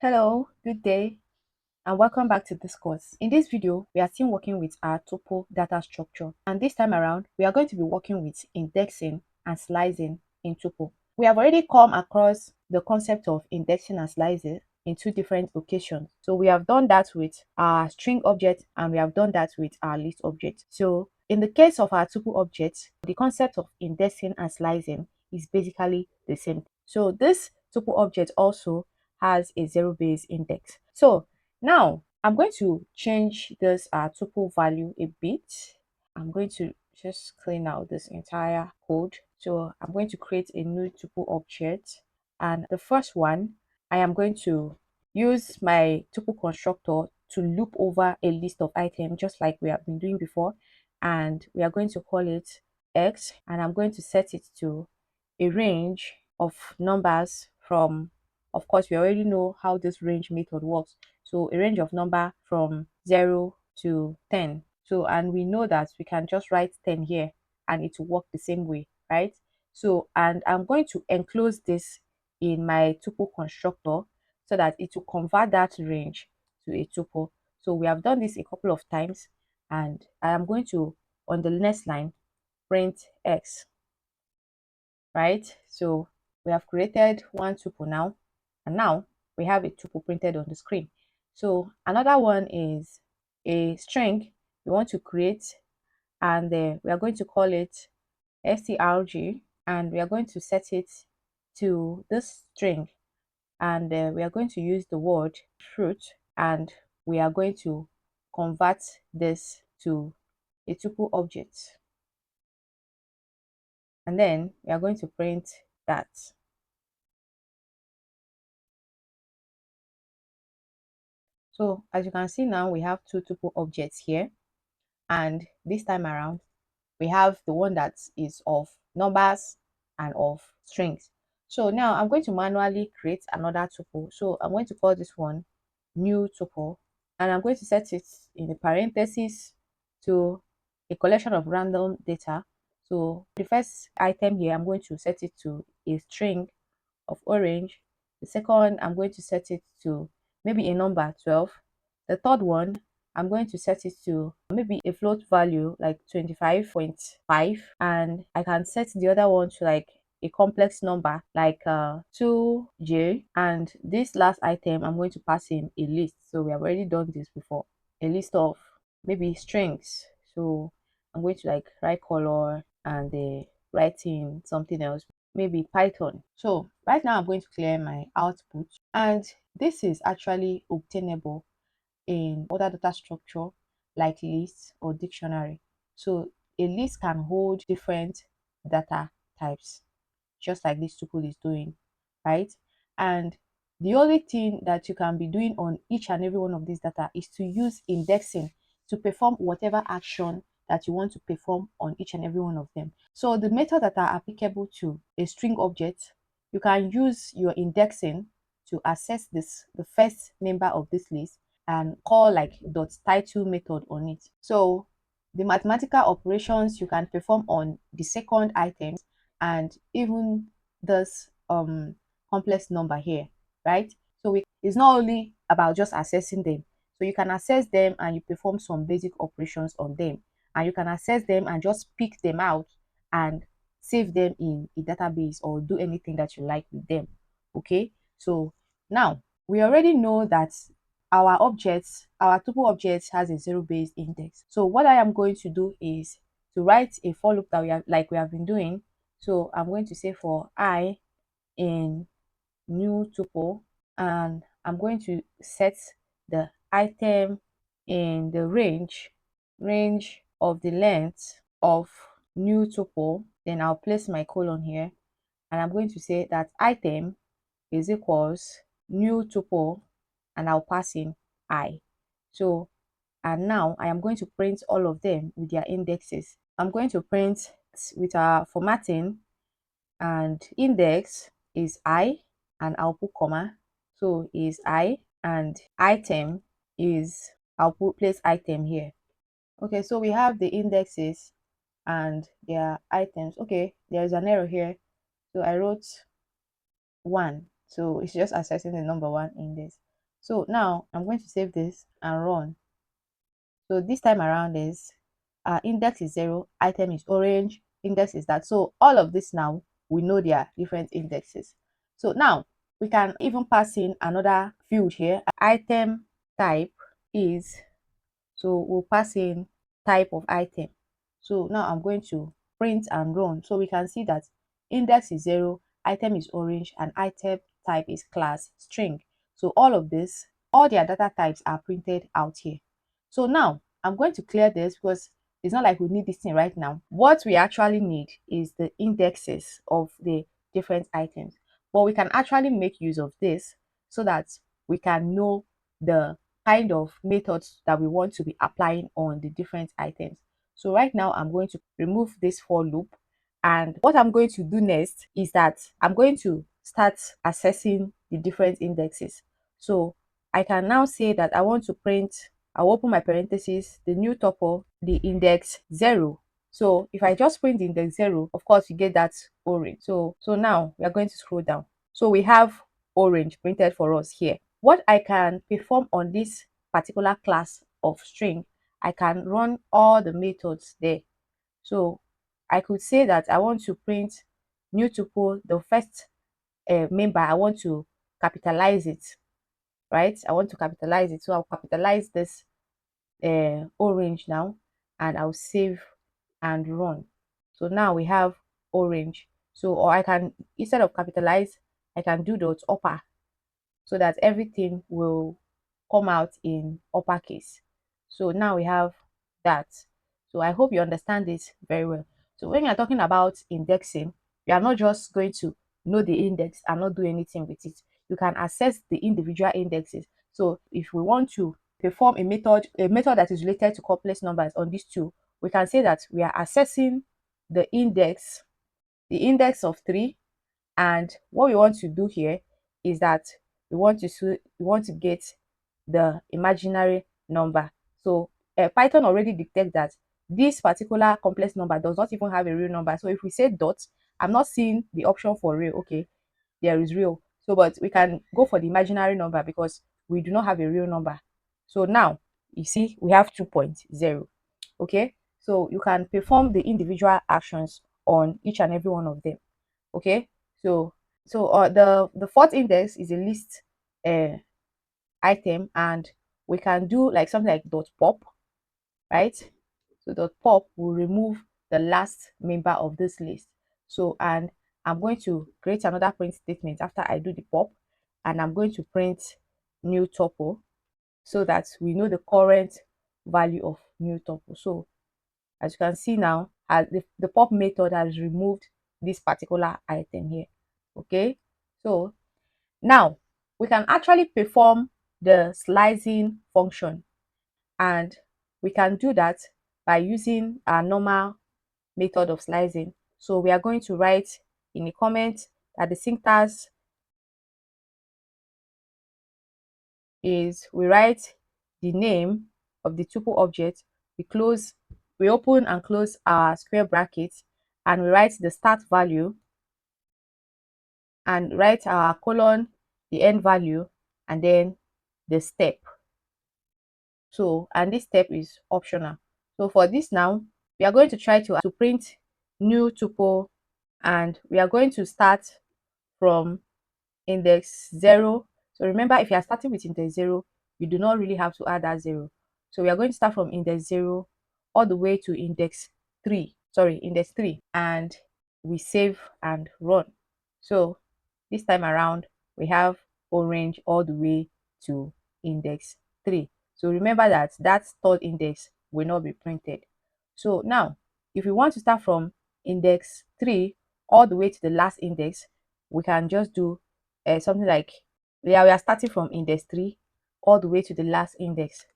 Hello, good day, and welcome back to this course. In this video, we are still working with our tuple data structure, and this time around, we are going to be working with indexing and slicing in tuple. We have already come across the concept of indexing and slicing in two different occasions. So we have done that with our string object and we have done that with our list object. So in the case of our tuple object, the concept of indexing and slicing is basically the same. So this tuple object also has a zero base index. So now I'm going to change this tuple value a bit. I'm going to just clean out this entire code. So I'm going to create a new tuple object. And the first one, I am going to use my tuple constructor to loop over a list of items, just like we have been doing before. And we are going to call it X, and I'm going to set it to a range of numbers from, of course, we already know how this range method works. So a range of number from 0 to 10. So, and we know that we can just write 10 here and it will work the same way, right? So, and I'm going to enclose this in my tuple constructor so that it will convert that range to a tuple. So we have done this a couple of times, and I am going to, on the next line, print X, right? So we have created one tuple now, and now we have a tuple printed on the screen. So another one is a string we want to create, and we are going to call it strg, and we are going to set it to this string, and we are going to use the word fruit, and we are going to convert this to a tuple object, and then we are going to print that. So as you can see now, we have two tuple objects here, and this time around we have the one that is of numbers and of strings. So now I'm going to manually create another tuple. So I'm going to call this one new tuple, and I'm going to set it in the parentheses to a collection of random data. So the first item here, I'm going to set it to a string of orange. The second, I'm going to set it to maybe a number 12. The third one, I'm going to set it to maybe a float value like 25.5, and I can set the other one to like a complex number like 2j, and this last item I'm going to pass in a list. So we have already done this before, a list of maybe strings. So I'm going to like write color and write in something else, maybe Python. So right now I'm going to clear my output, and this is actually obtainable in other data structure like lists or dictionary. So a list can hold different data types, just like this tuple is doing, right? And the only thing that you can be doing on each and every one of these data is to use indexing to perform whatever action that you want to perform on each and every one of them. So the methods that are applicable to a string object, you can use your indexing to access this, the first member of this list, and call like dot title method on it. So the mathematical operations you can perform on the second item, and even this complex number here, right? So it's not only about just accessing them. So you can access them and you perform some basic operations on them, and you can access them and just pick them out and save them in a database or do anything that you like with them. Okay, so now we already know that our tuple object has a zero base index. So what I am going to do is to write a for loop that we have been doing. So I'm going to say for I in new tuple, and I'm going to set the item in the range of the length of new tuple. Then I'll place my colon here, and I'm going to say that item is equals new tuple, and I'll pass in I. So, and now I am going to print all of them with their indexes. I'm going to print with our formatting, and index is I, and I'll put comma. So is I, and item is, I'll put place item here. Okay, so we have the indexes and their items. Okay, there's an error here. So I wrote 1. So it's just accessing the number 1 index. So now I'm going to save this and run. So this time around is index is 0, item is orange, index is that. So all of this now, we know their different indexes. So now we can even pass in another field here. Item type is, so we'll pass in type of item. So now I'm going to print and run. So we can see that index is 0, item is orange, and item type is class string. So all of this, all their data types are printed out here. So now I'm going to clear this because it's not like we need this thing right now. What we actually need is the indexes of the different items. But we can actually make use of this so that we can know the kind of methods that we want to be applying on the different items. So right now I'm going to remove this for loop, and what I'm going to do next is that I'm going to start assessing the different indexes. So I can now say that I want to print, I'll open my parentheses, the new tuple, the index 0. So if I just print the index 0, of course you get that orange. So now we are going to scroll down. So we have orange printed for us here. What I can perform on this particular class of string, I can run all the methods there. So I could say that I want to print new tuple, the first member, I want to capitalize it, right? I want to capitalize it. So I'll capitalize this orange now, and I'll save and run. So now we have orange. So, or I can, instead of capitalize, I can do dot upper so that everything will come out in uppercase. So now we have that. So I hope you understand this very well. So when you're talking about indexing, you are not just going to know the index and not do anything with it. You can access the individual indexes. So if we want to perform a method that is related to complex numbers on these two, we can say that we are accessing the index of 3, and what we want to do here is that we want to get the imaginary number. So Python already detects that this particular complex number does not even have a real number. So if we say dot, I'm not seeing the option for real. Okay, there is real. So but we can go for the imaginary number because we do not have a real number. So now you see we have 2.0. Okay, so you can perform the individual actions on each and every one of them. Okay, so the fourth index is a list uh, item, and we can do like something like dot pop, right? So dot pop will remove the last member of this list. So, and I'm going to create another print statement after I do the pop, and I'm going to print new tuple so that we know the current value of new tuple. So as you can see now, as the pop method has removed this particular item here. Okay, so now we can actually perform the slicing function, and we can do that by using our normal method of slicing. So we are going to write in the comment that the syntax is, we write the name of the tuple object, we open and close our square brackets, and we write the start value and write our colon, the end value, and then the step. So, and this step is optional. So for this now, we are going to try to print new tuple, and we are going to start from index 0. So remember, if you are starting with index 0, you do not really have to add that 0. So we are going to start from index 0 all the way to index 3, and we save and run. So this time around, we have orange all the way to index 3. So remember that that third index will not be printed. So now, if we want to start from index 3 all the way to the last index, we can just do something like, yeah, we are starting from index 3 all the way to the last index.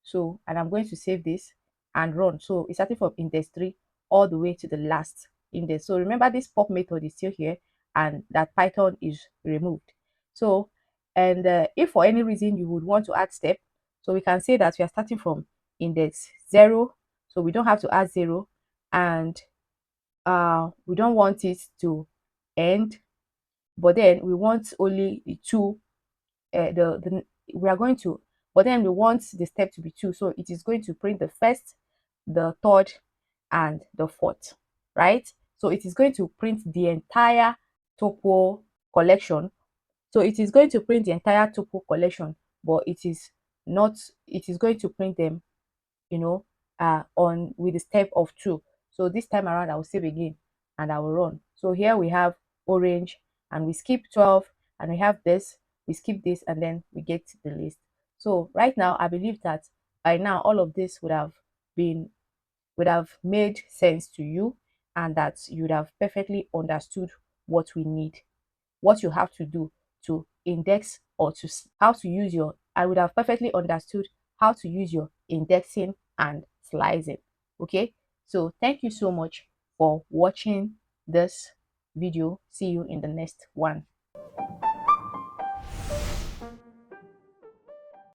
So, and I'm going to save this and run. So it's starting from index 3 all the way to the last index. So remember, this pop method is still here, and that Python is removed. So, and if for any reason you would want to add step, so we can say that we are starting from index 0, so we don't have to add 0, and we don't want it to end, but then we want only the two, we are going to, but then we want the step to be 2. So it is going to print the first, the third, and the fourth, right? So it is going to print the entire tuple collection. So it is going to print the entire tuple collection, but it is not, it is going to print them, you know, on with the step of 2. So this time around, I will save again and I will run. So here we have orange, and we skip 12, and we have this, we skip this, and then we get the list. So right now, I believe that by now all of this would have made sense to you, and that you would have perfectly understood what we need, what you have to do to index, or to how to use your, I would have perfectly understood how to use your indexing and slicing. Okay, so thank you so much for watching this video. See you in the next one.